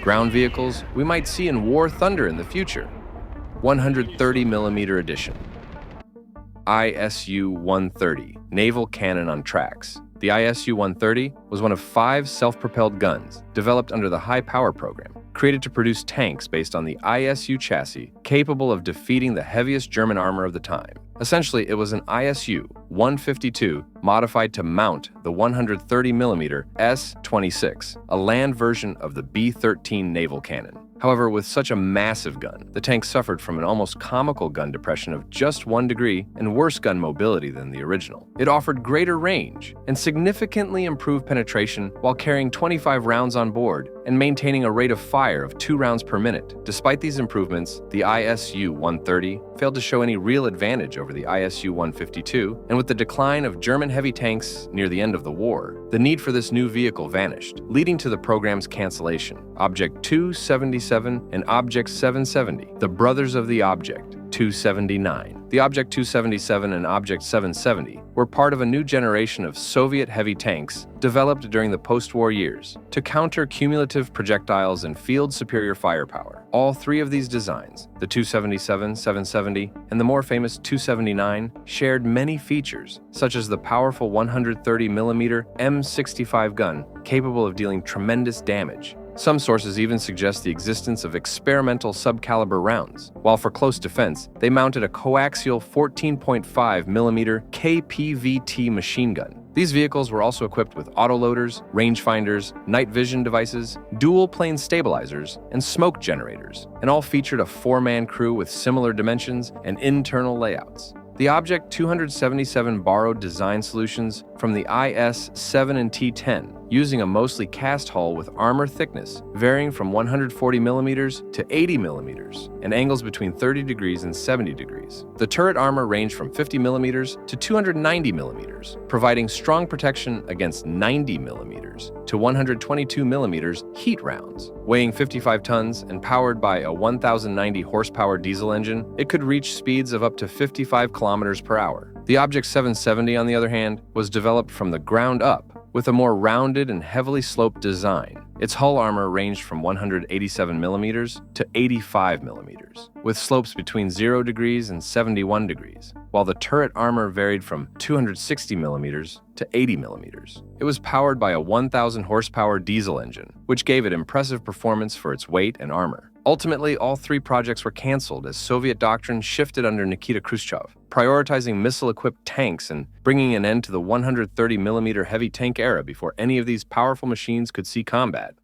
Ground vehicles we might see in war thunder in the future. 130mm edition. ISU-130, naval cannon on tracks. The ISU-130 was one of 5 self-propelled guns developed under the High Power program, created to produce tanks based on the ISU chassis capable of defeating the heaviest German armor of the time. Essentially, it was an ISU-152 modified to mount the 130mm S-26, a land version of the B-13 naval cannon. However, with such a massive gun, the tank suffered from an almost comical gun depression of just 1 degree and worse gun mobility than the original. It offered greater range and significantly improved penetration while carrying 25 rounds on board and maintaining a rate of fire of 2 rounds per minute. Despite these improvements, the ISU-130 failed to show any real advantage over the ISU-152, and with the decline of German heavy tanks near the end of the war, the need for this new vehicle vanished, leading to the program's cancellation. Object 277 and Object 770, the brothers of the Object 279. The Object 277 and Object 770 were part of a new generation of Soviet heavy tanks developed during the post-war years to counter cumulative projectiles and field superior firepower. All 3 of these designs, the 277, 770, and the more famous 279, shared many features, such as the powerful 130mm M65 gun capable of dealing tremendous damage. Some sources even suggest the existence of experimental subcaliber rounds, while for close defense, they mounted a coaxial 14.5mm KPVT machine gun. These vehicles were also equipped with autoloaders, rangefinders, night vision devices, dual-plane stabilizers, and smoke generators, and all featured a 4-man crew with similar dimensions and internal layouts. The Object 277 borrowed design solutions from the IS-7 and T-10, using a mostly cast hull with armor thickness varying from 140mm to 80mm and angles between 30 degrees and 70 degrees. The turret armor ranged from 50mm to 290mm, providing strong protection against 90mm to 122mm heat rounds. Weighing 55 tons and powered by a 1,090 horsepower diesel engine, it could reach speeds of up to 55 kilometers per hour. The Object 770, on the other hand, was developed from the ground up with a more rounded and heavily sloped design. Its hull armor ranged from 187mm to 85mm, with slopes between 0 degrees and 71 degrees, while the turret armor varied from 260mm to 80mm. It was powered by a 1,000 horsepower diesel engine, which gave it impressive performance for its weight and armor. Ultimately, all 3 projects were canceled as Soviet doctrine shifted under Nikita Khrushchev, prioritizing missile-equipped tanks and bringing an end to the 130mm heavy tank era before any of these powerful machines could see combat.